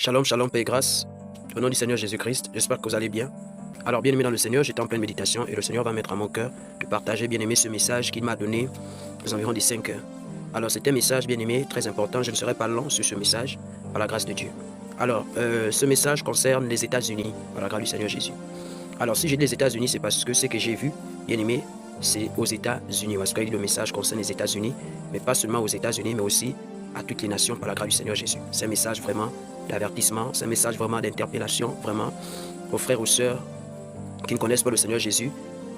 Shalom, shalom, paix et grâce. Au nom du Seigneur Jésus-Christ, j'espère que vous allez bien. Alors, bien-aimé dans le Seigneur, j'étais en pleine méditation et le Seigneur va mettre à mon cœur de partager, bien-aimé, ce message qu'il m'a donné aux environs des 5 heures. Alors, c'est un message, bien-aimé, très important. Je ne serai pas long sur ce message, par la grâce de Dieu. Alors, ce message concerne les États-Unis, par la grâce du Seigneur Jésus. Alors, si j'ai dit les États-Unis, c'est parce que ce que j'ai vu, bien-aimé, c'est aux États-Unis. Parce que le message concerne les États-Unis, mais pas seulement aux États-Unis, mais aussi à toutes les nations par la grâce du Seigneur Jésus. C'est un message vraiment d'avertissement, c'est un message vraiment d'interpellation, vraiment aux frères, aux sœurs qui ne connaissent pas le Seigneur Jésus,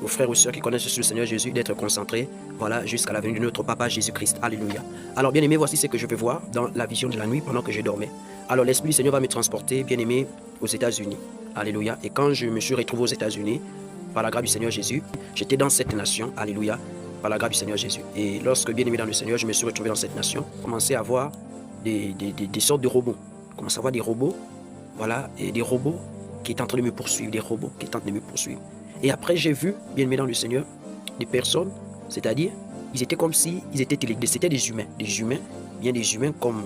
aux frères, aux sœurs qui connaissent le Seigneur Jésus, d'être concentrés, voilà, jusqu'à la venue de notre Papa Jésus-Christ. Alléluia. Alors, bien-aimé, voici ce que je veux voir dans la vision de la nuit pendant que je dormais. Alors, l'Esprit du Seigneur va me transporter, bien-aimé, aux États-Unis. Alléluia. Et quand je me suis retrouvé aux États-Unis, par la grâce du Seigneur Jésus, j'étais dans cette nation. Alléluia. Par la grâce du Seigneur Jésus. Et lorsque, bien-aimé dans le Seigneur, je me suis retrouvé dans cette nation, j'ai commencé à voir des sortes de robots. Je commençais à voir des robots, voilà, et des robots qui étaient en train de me poursuivre, des robots qui étaient en train de me poursuivre. Et après, j'ai vu, bien-aimé dans le Seigneur, des personnes, c'est-à-dire, ils étaient comme si ils étaient téléguidés. C'était des humains, bien des humains comme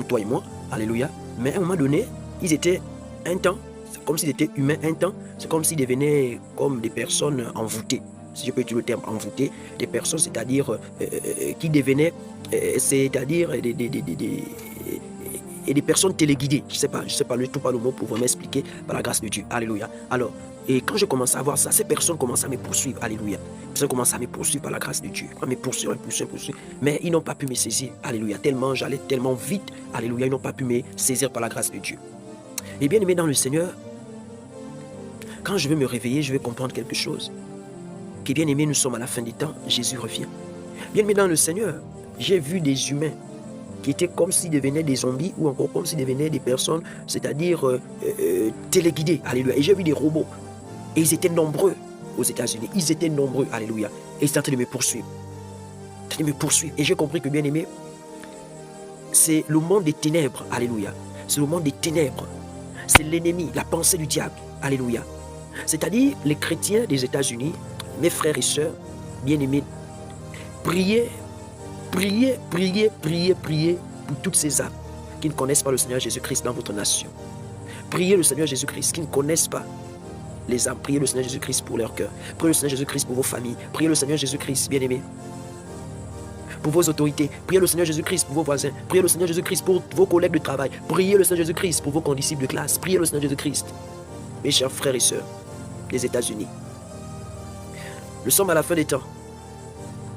toi et moi, alléluia. Mais à un moment donné, ils étaient un temps, c'est comme s'ils étaient humains un temps, c'est comme s'ils devenaient comme des personnes envoûtées. Si je peux utiliser le terme envoûté, des personnes, c'est-à-dire qui devenaient, c'est-à-dire des personnes téléguidées. Je sais pas le mot pour vraiment expliquer par la grâce de Dieu. Alléluia. Alors, et quand je commence à voir ça, ces personnes commencent à me poursuivre. Alléluia. Ces personnes commencent à me poursuivre par la grâce de Dieu. À me poursuivre. Mais ils n'ont pas pu me saisir. Alléluia. Tellement j'allais tellement vite. Alléluia. Ils n'ont pas pu me saisir par la grâce de Dieu. Et bien aimé dans le Seigneur, quand je vais me réveiller, je vais comprendre quelque chose. Que bien aimé, nous sommes à la fin des temps, Jésus revient. Bien aimé dans le Seigneur, j'ai vu des humains qui étaient comme s'ils devenaient des zombies ou encore comme s'ils devenaient des personnes, c'est-à-dire téléguidées. Alléluia. Et j'ai vu des robots. Et ils étaient nombreux aux États-Unis. Ils étaient nombreux. Alléluia. Et ils étaient en train de me poursuivre. Et j'ai compris que bien aimé, c'est le monde des ténèbres. Alléluia. C'est le monde des ténèbres. C'est l'ennemi, la pensée du diable. Alléluia. C'est-à-dire les chrétiens des États-Unis, mes frères et sœurs, bien-aimés, priez pour toutes ces âmes qui ne connaissent pas le Seigneur Jésus-Christ dans votre nation. Priez le Seigneur Jésus-Christ qui ne connaissent pas les âmes. Priez le Seigneur Jésus-Christ pour leur cœur. Priez le Seigneur Jésus-Christ pour vos familles. Priez le Seigneur Jésus-Christ, bien-aimés, pour vos autorités. Priez le Seigneur Jésus-Christ pour vos voisins. Priez le Seigneur Jésus-Christ pour vos collègues de travail. Priez le Seigneur Jésus-Christ pour vos condisciples de classe. Priez le Seigneur Jésus-Christ, mes chers frères et sœurs des États-Unis. Nous sommes à la fin des temps.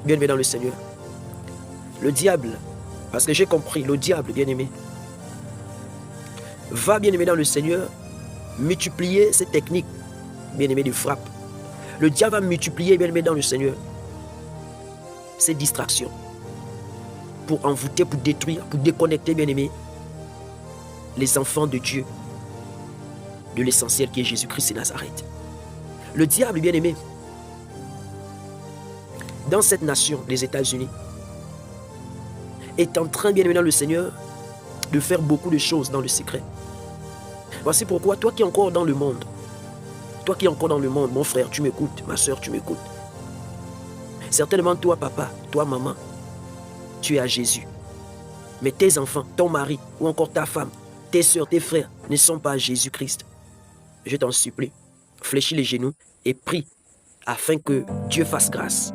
Bien-aimés dans le Seigneur. Le diable, parce que j'ai compris, le diable, bien-aimé, va, bien-aimé dans le Seigneur, multiplier ses techniques, bien-aimé, de frappe. Le diable va multiplier, bien-aimé dans le Seigneur, ses distractions pour envoûter, pour détruire, pour déconnecter, bien-aimé, les enfants de Dieu de l'essentiel qui est Jésus-Christ et Nazareth. Le diable, bien-aimé, dans cette nation, les États-Unis, est en train, bien aimé dans le Seigneur, de faire beaucoup de choses dans le secret. Voici pourquoi, toi qui es encore dans le monde, mon frère, tu m'écoutes, ma soeur, tu m'écoutes. Certainement, toi, papa, toi, maman, tu es à Jésus. Mais tes enfants, ton mari, ou encore ta femme, tes soeurs, tes frères, ne sont pas à Jésus-Christ. Je t'en supplie, fléchis les genoux et prie afin que Dieu fasse grâce,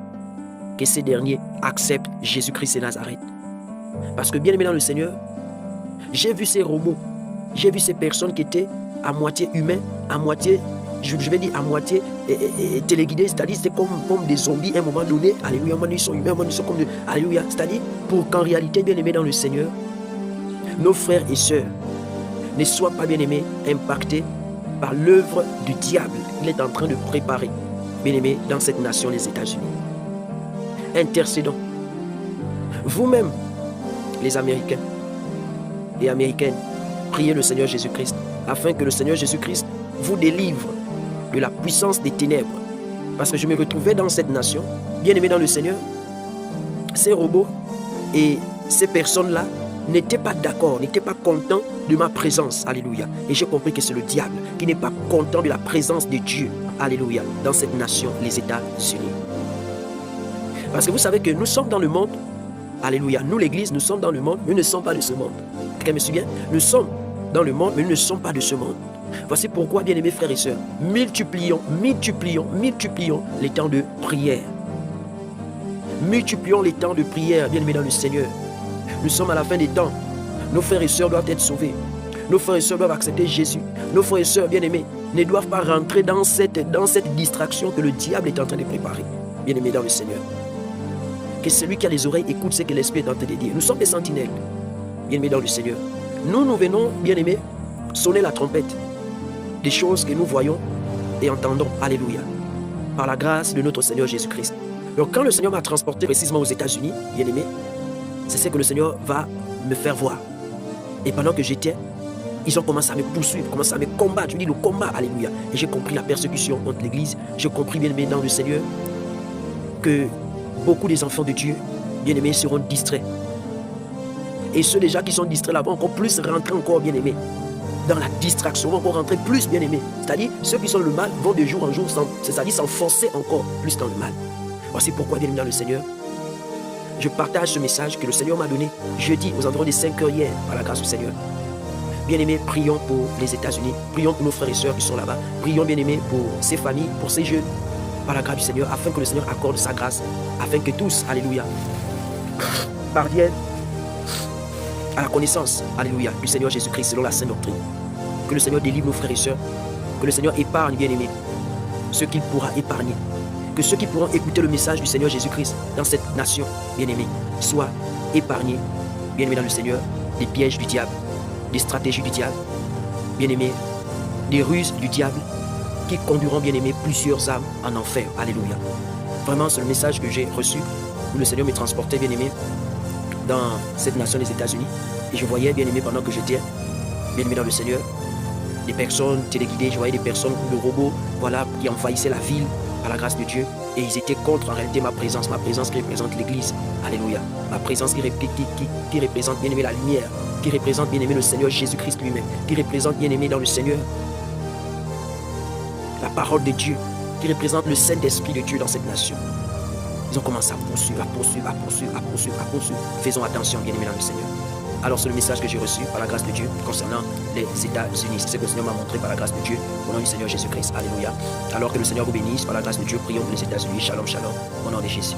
que ces derniers acceptent Jésus-Christ et Nazareth. Parce que bien aimé dans le Seigneur, j'ai vu ces robots, j'ai vu ces personnes qui étaient à moitié humains, à moitié, je vais dire à moitié téléguidés, c'est-à-dire c'était comme des zombies à un moment donné. Alléluia, ils sont humains, ils sont comme des... Alléluia, c'est-à-dire pour qu'en réalité, bien aimé dans le Seigneur, nos frères et sœurs ne soient pas bien aimés, impactés par l'œuvre du diable qu'il est en train de préparer, bien aimé, dans cette nation, les États-Unis. Intercédons. Vous-même, les Américains et Américaines, priez le Seigneur Jésus-Christ afin que le Seigneur Jésus-Christ vous délivre de la puissance des ténèbres. Parce que je me retrouvais dans cette nation, bien aimé dans le Seigneur, ces robots et ces personnes-là n'étaient pas d'accord, n'étaient pas contents de ma présence. Alléluia. Et j'ai compris que c'est le diable qui n'est pas content de la présence de Dieu. Alléluia. Dans cette nation, les États-Unis. Parce que vous savez que nous sommes dans le monde. Alléluia. Nous, l'Église, nous sommes dans le monde, nous ne sommes pas de ce monde. Quelqu'un me suit bien? Nous sommes dans le monde, mais nous ne sommes pas de ce monde. Voici pourquoi, bien-aimés frères et sœurs, multiplions les temps de prière. Multiplions les temps de prière, bien-aimés dans le Seigneur. Nous sommes à la fin des temps. Nos frères et sœurs doivent être sauvés. Nos frères et sœurs doivent accepter Jésus. Nos frères et sœurs bien-aimés ne doivent pas rentrer dans cette distraction que le diable est en train de préparer. Bien-aimés dans le Seigneur. Que celui qui a les oreilles écoute ce que l'Esprit est en train de dire. Nous sommes des sentinelles. Bien-aimés dans le Seigneur. Nous venons, bien-aimés, sonner la trompette des choses que nous voyons et entendons. Alléluia. Par la grâce de notre Seigneur Jésus-Christ. Donc quand le Seigneur m'a transporté précisément aux États-Unis, bien-aimés, c'est ce que le Seigneur va me faire voir. Et pendant que j'étais, ils ont commencé à me poursuivre, commencé à me combattre. Je dis le combat, alléluia. Et j'ai compris la persécution contre l'Église. J'ai compris, bien-aimés, dans le Seigneur, que beaucoup des enfants de Dieu, bien-aimés, seront distraits. Et ceux déjà qui sont distraits là vont encore plus rentrer encore, bien-aimés, dans la distraction, vont encore rentrer plus, bien-aimés. C'est-à-dire, ceux qui sont le mal vont de jour en jour, c'est-à-dire s'enfoncer encore plus dans le mal. Voici pourquoi, bien-aimés, dans le Seigneur, je partage ce message que le Seigneur m'a donné jeudi aux environs des 5 heures hier, par la grâce du Seigneur. Bien-aimés, prions pour les États-Unis, prions pour nos frères et sœurs qui sont là-bas, prions, bien-aimés, pour ces familles, pour ces jeunes, par la grâce du Seigneur, afin que le Seigneur accorde sa grâce, afin que tous, alléluia, parviennent à la connaissance, alléluia, du Seigneur Jésus-Christ selon la sainte doctrine. Que le Seigneur délivre nos frères et sœurs, que le Seigneur épargne, bien-aimés, ceux qu'il pourra épargner. Que ceux qui pourront écouter le message du Seigneur Jésus-Christ dans cette nation, bien-aimés, soient épargnés, bien-aimés dans le Seigneur, des pièges du diable, des stratégies du diable, bien-aimés, des ruses du diable qui conduiront, bien-aimés, plusieurs âmes en enfer. Alléluia. Vraiment, c'est le message que j'ai reçu où le Seigneur me transportait, bien-aimés, dans cette nation des États-Unis. Et je voyais, bien-aimés, pendant que j'étais, bien-aimés dans le Seigneur, des personnes téléguidées, je voyais des personnes, le robot, voilà, qui envahissaient la ville par la grâce de Dieu. Et ils étaient contre, en réalité, ma présence qui représente l'Église. Alléluia. Ma présence qui représente, bien-aimé, la lumière, qui représente, bien-aimé, le Seigneur Jésus-Christ lui-même, qui représente, bien-aimé, dans le Seigneur, la parole de Dieu, qui représente le Saint-Esprit de Dieu dans cette nation. Ils ont commencé à poursuivre. Faisons attention, bien-aimés, dans le Seigneur. Alors c'est le message que j'ai reçu par la grâce de Dieu concernant les États-Unis. C'est ce que le Seigneur m'a montré par la grâce de Dieu au nom du Seigneur Jésus-Christ. Alléluia. Alors que le Seigneur vous bénisse par la grâce de Dieu, prions pour les États-Unis. Shalom, shalom, au nom de Jésus.